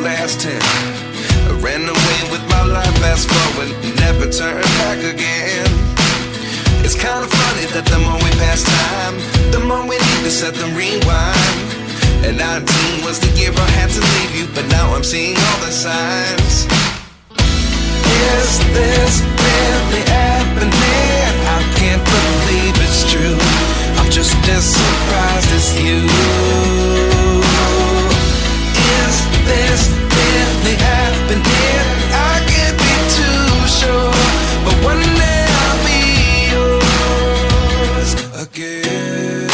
last 10. I ran away with my life, fast forward, never turn back again. It's kind of funny that the more we pass time, the more we need to set the rewind. And 19 was the year I had to leave you, but now I'm seeing all the signs. Is this really happening? I can't believe it's true. I'm just as surprised as you. Is this really happening? I can't be too sure, but one day I'll be yours again.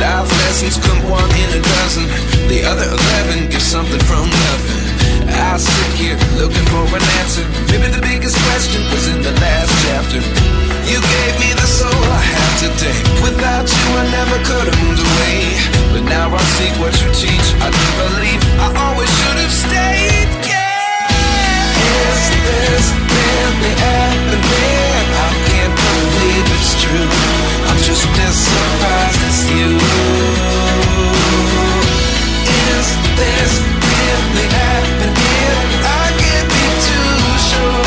Life lessons come one in a dozen. The other 11 give something from nothing. I sit here looking for an answer. Maybe the biggest question was in the last chapter. You gave me the soul I have today. Without you I never could have moved away. But now I see what you teach. I do believe I always should have stayed. Yeah. Is this really happening? I can't believe it's true. I'm just as surprised as you. Is this really happening? I can't be too sure,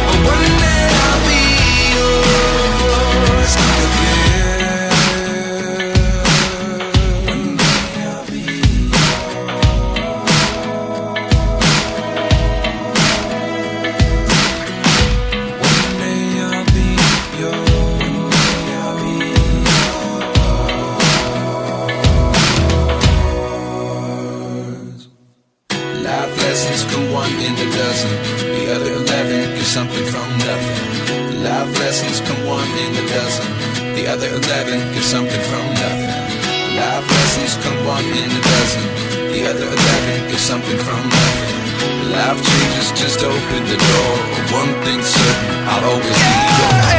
but one day I'll be yours again. One day I'll be yours. One day I'll be yours. Life lessons come one in a dozen. The other 11 give something from nothing. Life lessons come one in a dozen. The other 11 give something from nothing. Life lessons come one in a dozen. The other 11 give something from nothing. Life changes just open the door. One thing's certain, I'll always be yours.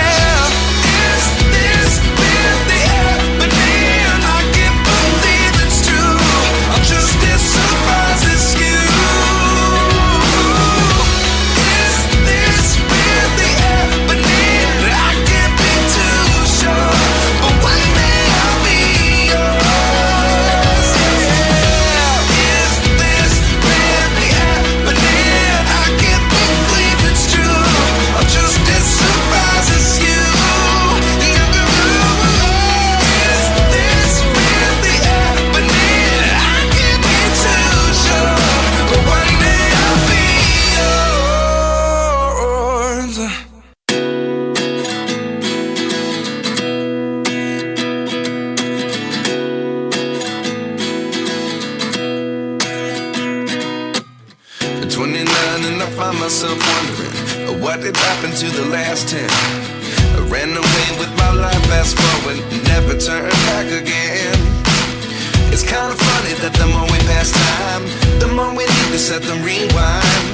Is this really happening? I can't believe it's true. I'm just as surprised as you. Is this really happening? I can't be too sure, but one day I'll be yours. Yeah. Is this really happening? I can't believe it's true. I'm just as surprised as you. Is this really happening? I can't be too sure, but one day I'll be yours. At 29 and I find myself wondering what did happen to the last 10. I ran away with my life, fast forward, never turn back again. It's kind of funny that the more we pass time, the more we need to set the rewind.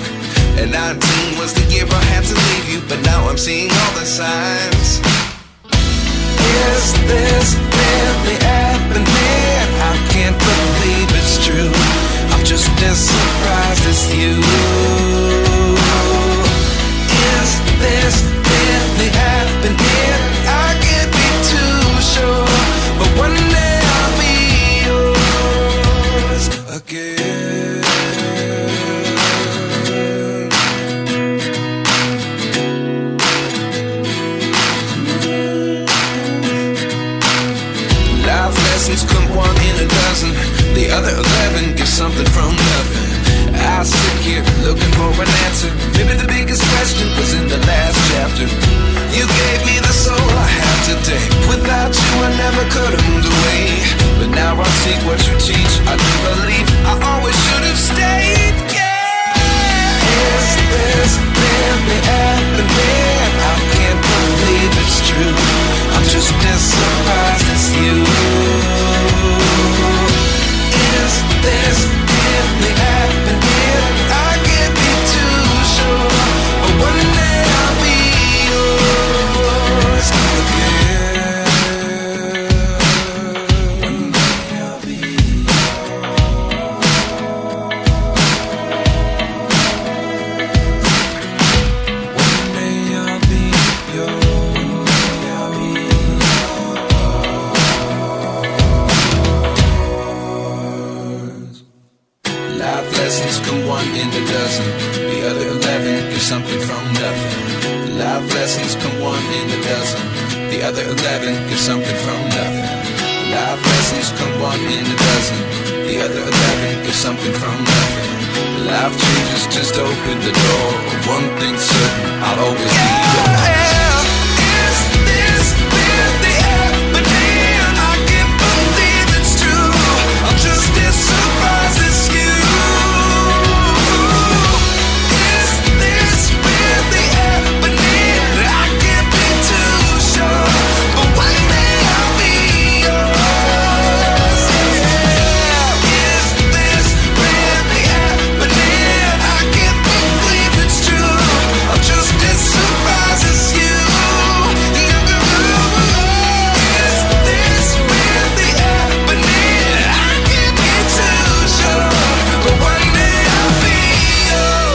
And 19 was the year I had to leave you, but now I'm seeing all the signs. Is this really happening? I can't believe it's true. I'm just as surprised as you. Is this really happening? I can't be too sure, but one day I'll be yours again. Life lessons come one in a dozen. The other 11 give something from nothing. I sit here looking for an answer. Maybe the biggest question was in the last chapter. You gave me the soul I have today. Without you I never could have moved away. But now I see what you teach. I do believe I always should have stayed. Yeah. Is this really happening? I can't believe it's true. I'm just as surprised as you. Is this really happening? I can't be too sure, but one day I'll be yours again. One day I'll be yours. come one in a dozen. The other 11 give something from nothing. Life lessons come one in a dozen. The other 11 give something from nothing. Life changes just open the door. One thing's certain, I'll always be yours. Is this really happening? I can't believe it's true. I'm just as surprised as you. Is this really happening? I can't be too sure, but one day I'll be yours. Is this really happening? I can't believe it's true. I'm just as surprised as you. Is this really happening? I can't be too sure, but one day I'll be yours.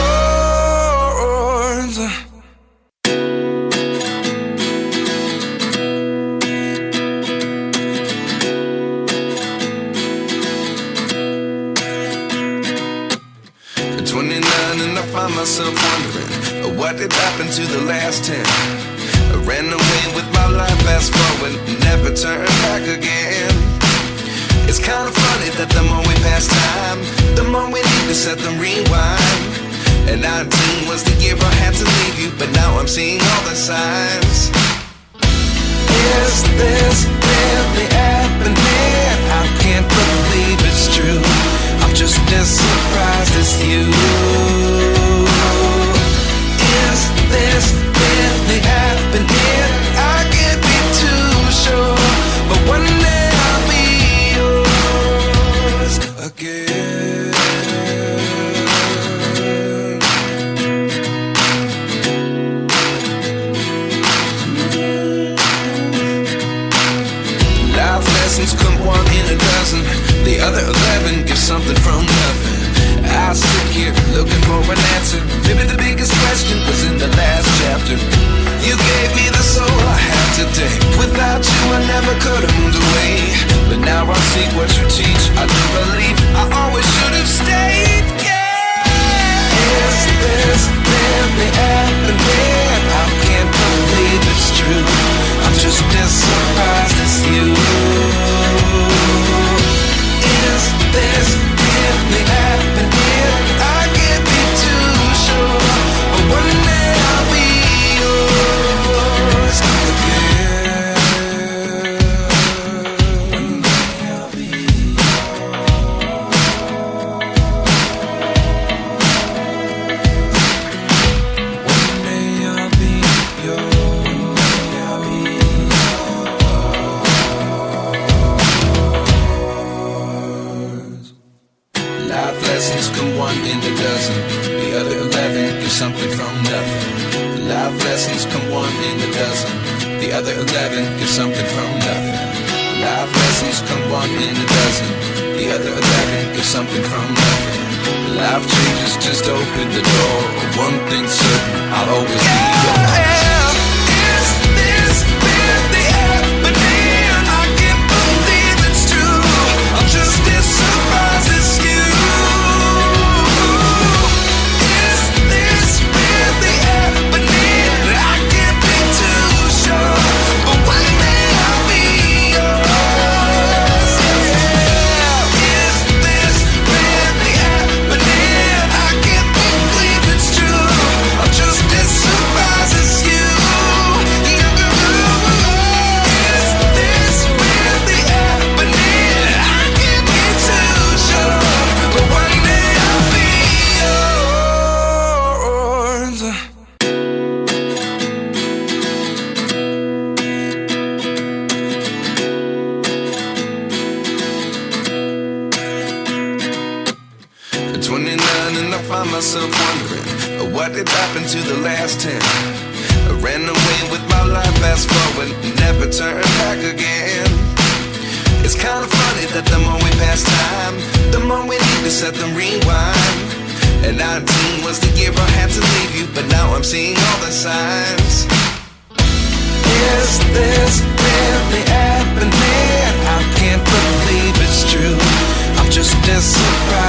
At 29 and I find myself wondering, what did happen to the last 10? I ran away with my life, fast forward, never turn back again. It's kind of funny that the more we pass time, the more we need to set the rewind. And 19 was the year I had to leave you, but now I'm seeing all the signs. Is this really happening? I can't believe it's true. I'm just as surprised as you. Is this really happening? I can't be too sure, but one day I'll be yours again. Life lessons come one in a dozen. The other 11 give something from nothing. I sit here looking for an answer. Maybe the biggest question was in the last chapter. You gave me the soul I have today. Without you I never could have moved away. But now I see what you teach. I do believe I always should have stayed. Yeah. Is this really happening? I can't believe it's true. I'm just as surprised as you. Is this really happening? I can't be too sure, but one day I'll be yours again. One day I'll be yours. One day I'll be yours. Life lessons come one in a dozen. The other 11 give something from nothing. Life lessons come one in a dozen. The other 11 give something from nothing. Life lessons come one in a dozen. The other 11 give something from nothing. Life changes just open the door. One thing's certain, I'll always be yours. Is this really happening? I can't believe it's true. I'm just as surprised as you. Is this really happening? I can't be too sure, but one day I'll be yours. Is this really happening? I can't believe it's true. I'm just as surprised as you. Is this really happening? I can't be too sure, but one day I'll be yours. At 29 and I find myself wondering, what did happen to the last 10? I ran away with my life, fast forward, never turn back again. It's kind of funny that the more we pass time, the more we need to set the rewind. And 19 was the year I had to leave you, but now I'm seeing all the signs. Is this really happening? I can't believe it's true. I'm just as surprised